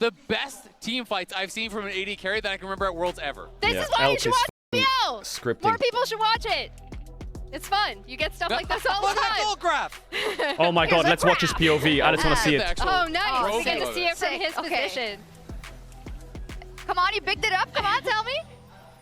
the best team fights I've seen from an AD carry that I can remember at Worlds ever. This is why you should watch the video. Scripting. More people should watch it. It's fun. You get stuff like this all the time. Graph. Oh my god, let's watch his POV. I just want to see it. Oh, nice. We get to Sick. see it from his position. Come on, you bigged it up. Come on, tell me.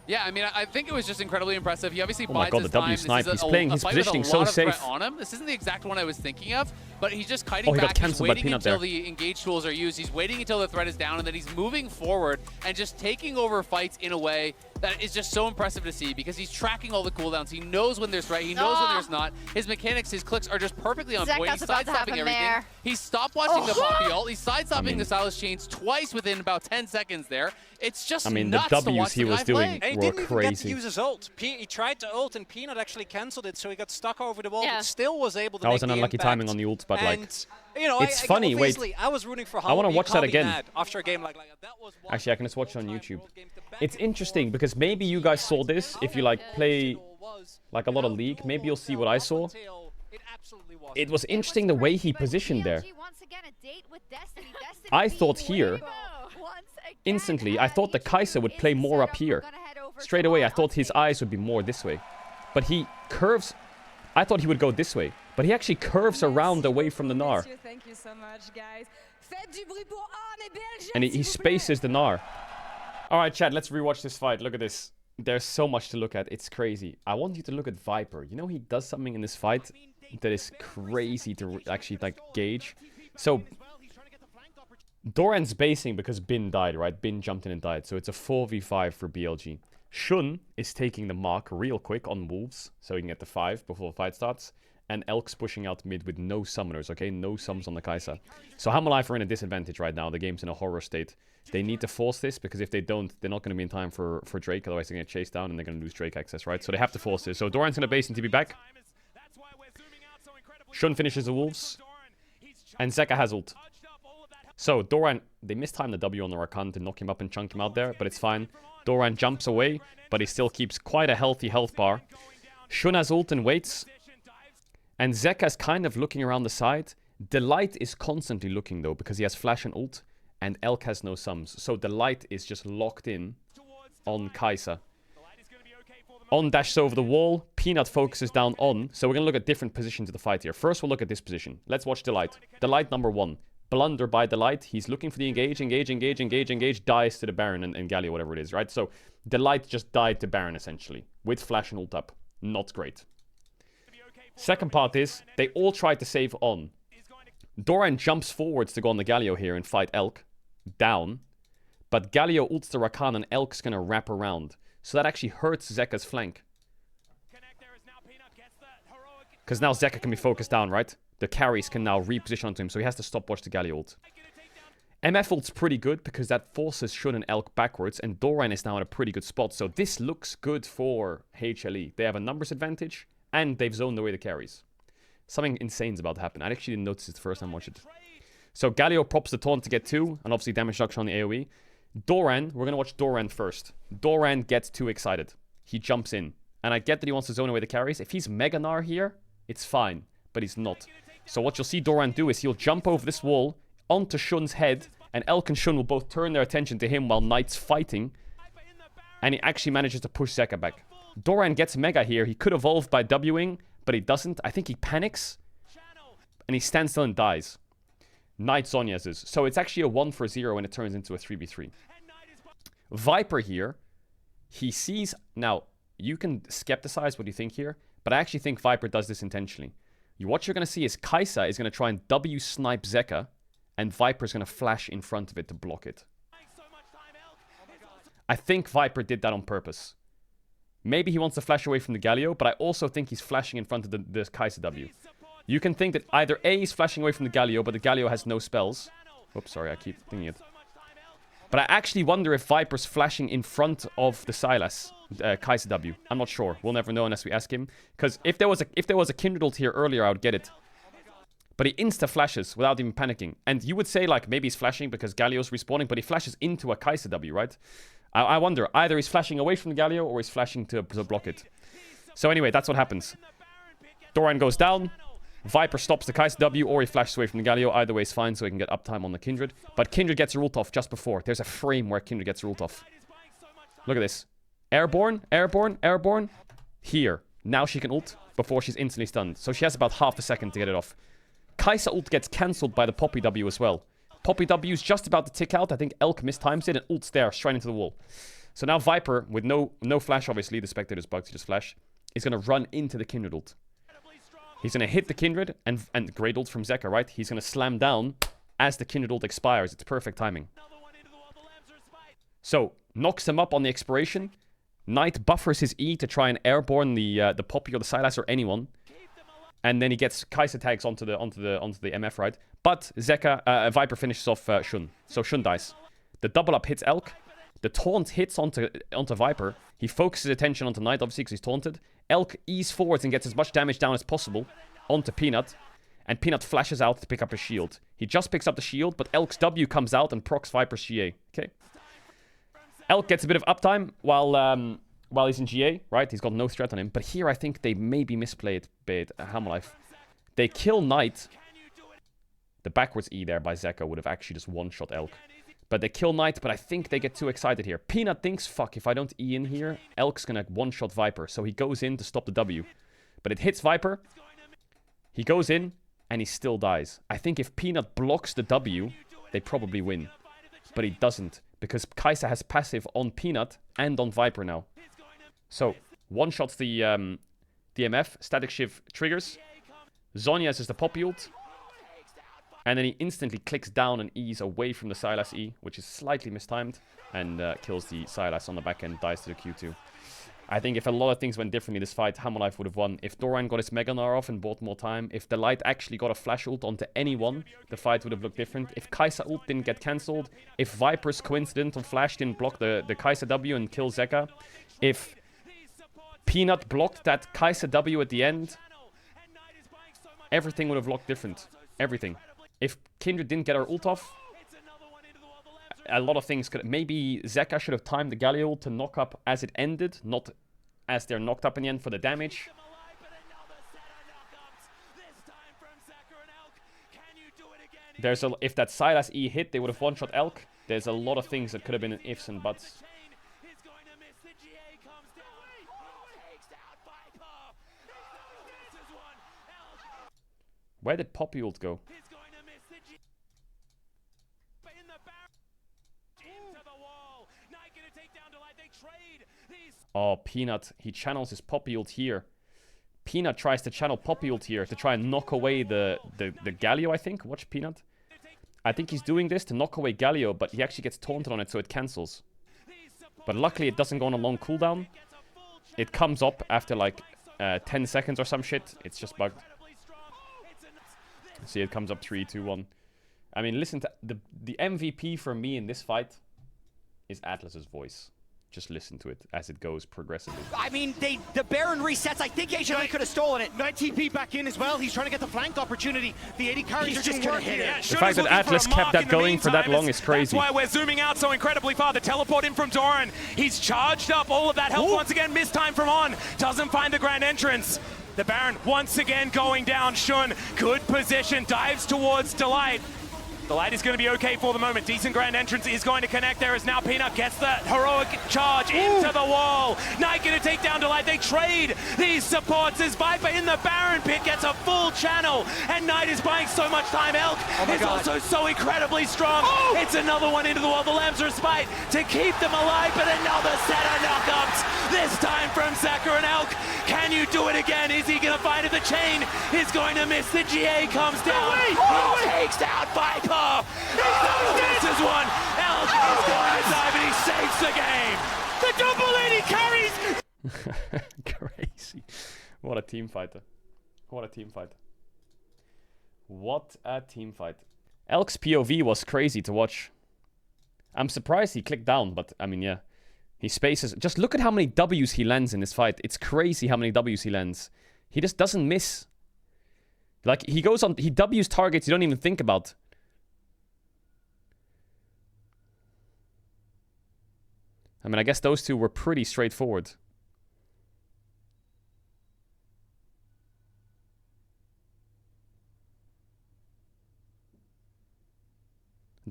Yeah, I mean, I think it was just incredibly impressive. He obviously Oh my bides god, his the W time. snipe. This is He's playing a his fight with positioning a so lot of threat safe. on him. This isn't the exact one I was thinking of, but he's just kiting Oh, he got back. He's cancelled by waiting Peanut until there. the engage tools are used. He's waiting until the threat is down, and then he's moving forward and just taking over fights in a way that is just so impressive to see because he's tracking all the cooldowns. He knows when there's threat. He knows when there's not. His mechanics, his clicks are just perfectly on point. He's sidestepping everything. He's stop-watching the Poppy ult. He's sidestepping the Silas chains twice within about 10 seconds there. It's just nuts the to W's watch he the was guy doing play. And he were didn't even get to crazy. use his ult. He tried to ult and Peanut actually cancelled it, so he got stuck over the wall, Yeah. but still was able to That make was an the unlucky impact. timing on the ult, but like, And, you know, it's funny, wait. obviously, I was rooting for I wanna Holly. watch that again. Mad after a game like that. Was one actually, I can just watch it on YouTube. It's interesting because maybe you guys saw this if you like play like a lot of League. Maybe you'll see what I saw. It was interesting the way he positioned there. I thought here, instantly, I thought the Kai'Sa would play more up here. Straight away, I thought his eyes would be more this way. But he curves. I thought he would go this way. But he actually curves around away from the Gnar. Thank you so much, guys. And he spaces the Gnar. Alright, chat, let's rewatch this fight. Look at this. There's so much to look at. It's crazy. I want you to look at Viper. You know, he does something in this fight that is crazy to actually, like, gauge. So, Doran's basing because Bin died, right? Bin jumped in and died. So it's a 4v5 for BLG. Shun is taking the mark real quick on Wolves, so he can get the 5 before the fight starts. And ELK's pushing out mid with no summoners, okay? No sums on the Kai'Sa. So Hamalife are in a disadvantage right now. The game's in a horror state. They need to force this, because if they don't, they're not going to be in time for Drake. Otherwise, they're going to chase down, and they're going to lose Drake access, right? So they have to force this. So Doran's going to base and TP back. Shun finishes the Wolves. And Zeka has ult. So Doran, they mistimed the W on the Rakan to knock him up and chunk him out there, but it's fine. Doran jumps away, but he still keeps quite a healthy health bar. Shun has ult and waits. And Zeka's kind of looking around the side. Delight is constantly looking, though, because he has flash and ult. And ELK has no sums. So Delight is just locked in on Kai'Sa. On dashes over the wall. Peanut focuses down on. So we're going to look at different positions of the fight here. First, we'll look at this position. Let's watch Delight. Delight number 1. Blunder by Delight. He's looking for the engage. Dies to the Baron and Galio, whatever it is, right? So Delight just died to Baron, essentially. With flash and ult up. Not great. Second part is, they all tried to save on. Doran jumps forwards to go on the Galio here and fight ELK. Down. But Galio ults the Rakan and ELK's going to wrap around. So that actually hurts Zeka's flank. Because now Zeka can be focused down, right? The carries can now reposition onto him, so he has to stopwatch the Galio ult. MF ult's pretty good because that forces Shun and ELK backwards, and Doran is now in a pretty good spot. So this looks good for HLE. They have a numbers advantage, and they've zoned away the carries. Something insane's about to happen. I actually didn't notice it the first time I watched it. So Galio props the taunt to get 2, and obviously damage reduction on the AoE. Doran, we're going to watch Doran first. Doran gets too excited. He jumps in. And I get that he wants to zone away the carries. If he's Mega Gnar here, it's fine. But he's not. So what you'll see Doran do is he'll jump over this wall onto Shun's head. And ELK and Shun will both turn their attention to him while Knight's fighting. And he actually manages to push Zeka back. Doran gets Mega here. He could evolve by Wing, but he doesn't. I think he panics. And he stands still and dies. Knight Zhonya's. So it's actually a 1-for-0 and it turns into a 3v3. Viper here, he sees... Now, you can skepticize what you think here, but I actually think Viper does this intentionally. What you're going to see is Kai'Sa is going to try and W-snipe Zeka, and Viper's going to flash in front of it to block it. I think Viper did that on purpose. Maybe he wants to flash away from the Galio, but I also think he's flashing in front of the Kai'Sa W. You can think that either A, he's flashing away from the Galio, but the Galio has no spells. Oops, sorry, I keep thinking it. But I actually wonder if Viper's flashing in front of the Sylas, Kai'Sa W. I'm not sure. We'll never know unless we ask him. Because if there was a Kindred ult here earlier, I would get it. But he insta-flashes without even panicking. And you would say, like, maybe he's flashing because Galio's respawning, but he flashes into a Kai'Sa W, right? I wonder, either he's flashing away from the Galio or he's flashing to block it. So anyway, that's what happens. Doran goes down. Viper stops the Kai'Sa W or he flashes away from the Galio. Either way is fine, so he can get uptime on the Kindred. But Kindred gets her ult off just before. There's a frame where Kindred gets her ult off. Look at this. Airborne, airborne, airborne. Here. Now she can ult before she's instantly stunned. So she has about half a second to get it off. Kai'Sa ult gets cancelled by the Poppy W as well. Poppy W is just about to tick out. I think ELK mistimes it and ults there, straight into the wall. So now Viper, with no flash obviously, the Spectator's bugged, he just flash, is going to run into the Kindred ult. He's going to hit the Kindred, and great ult from Zeka, right? He's going to slam down as the Kindred ult expires. It's perfect timing. So, knocks him up on the expiration. Knight buffers his E to try and airborne the Poppy or the Sylas or anyone. And then he gets Kai'Sa tags onto the MF, right? But Zeka, Viper finishes off Shun. So Shun dies. The double up hits ELK. The taunt hits onto Viper. He focuses attention onto Knight, obviously, because he's taunted. ELK ease forwards and gets as much damage down as possible onto Peanut. And Peanut flashes out to pick up his shield. He just picks up the shield, but ELK's W comes out and procs Viper's GA. Okay. ELK gets a bit of uptime while he's in GA, right? He's got no threat on him. But here I think they maybe misplayed Hammerlife. They kill Knight. The backwards E there by Zeka would have actually just one-shot ELK. But they kill Knight, but I think they get too excited here. Peanut thinks, fuck, if I don't E in here, ELK's gonna one-shot Viper. So he goes in to stop the W. But it hits Viper. He goes in, and he still dies. I think if Peanut blocks the W, they probably win. But he doesn't, because Kai'Sa has passive on Peanut and on Viper now. So, one-shots the DMF, Static Shiv triggers. Zhonya's is the Poppy ult. And then he instantly clicks down and E's away from the Sylas E, which is slightly mistimed, and kills the Sylas on the back end, dies to the Q2. I think if a lot of things went differently this fight, Hammerlife would have won. If Doran got his Mega Gnar off and bought more time, if the Light actually got a flash ult onto anyone, the fight would have looked different. If Kai'Sa ult didn't get cancelled, if Viper's coincidental flash didn't block the Kai'Sa W and kill Zeka, if Peanut blocked that Kai'Sa W at the end, everything would have looked different. Everything. If Kindred didn't get her ult off, a lot of things could... Maybe Zeka should have timed the Galio ult to knock up as it ended, not as they're knocked up in the end for the damage. If that Sylas E hit, they would have one-shot ELK. There's a lot of things that could have been ifs and buts. Where did Poppy ult go? Oh, Peanut. He channels his Poppy ult here. Peanut tries to channel Poppy ult here to try and knock away the Galio, I think. Watch Peanut. I think he's doing this to knock away Galio, but he actually gets taunted on it, so it cancels. But luckily, it doesn't go on a long cooldown. It comes up after like 10 seconds or some shit. It's just bugged. See, it comes up 3, 2, 1. I mean, listen to... The MVP for me in this fight is Atlas's voice. Just listen to it as it goes progressively. I mean, the Baron resets. I think HLE could have stolen it. Knight TP back in as well. He's trying to get the flank opportunity. The 80 carries are just going to hit it. The fact that Atlas kept that going for that long is crazy. That's why we're zooming out so incredibly far. The teleport in from Doran. He's charged up all of that health once again. Missed time from On. Doesn't find the grand entrance. The Baron once again going down. Shun, good position. Dives towards Delight. Delight is going to be okay for the moment. Decent grand entrance is going to connect. There is now Peanut gets the heroic charge into the wall. Knight going to take down Delight. They trade these supports as Viper in the Baron pit gets a full channel. And Knight is buying so much time. ELK is also so incredibly strong. It's another one into the wall. The Lambs respite to keep them alive, but another set of knockups. This time from Zeka and ELK. Can you do it again? Is he going to find it? The chain is going to miss. The GA comes down. He takes down Viper. This is one. ELK is going to die, but he saves the game. The double 80 carries. Crazy. What a team fighter. What a team fight. What a team fight. ELK's POV was crazy to watch. I'm surprised he clicked down, but I mean, yeah. He spaces. Just look at how many W's he lands in this fight. It's crazy how many W's he lands. He just doesn't miss. Like, he goes on... He W's targets you don't even think about. I mean, I guess those two were pretty straightforward.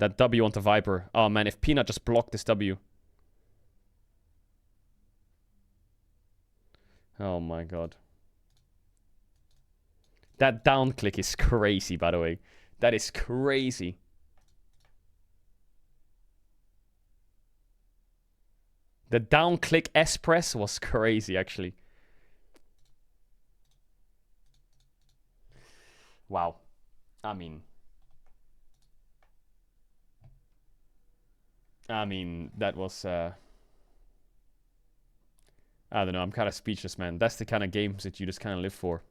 That W onto Viper. Oh man, if Peanut just blocked this W. Oh my god. That down click is crazy, by the way. That is crazy. The down click S press was crazy, actually. Wow. I mean, that was, I don't know, I'm kind of speechless, man. That's the kind of games that you just kind of live for.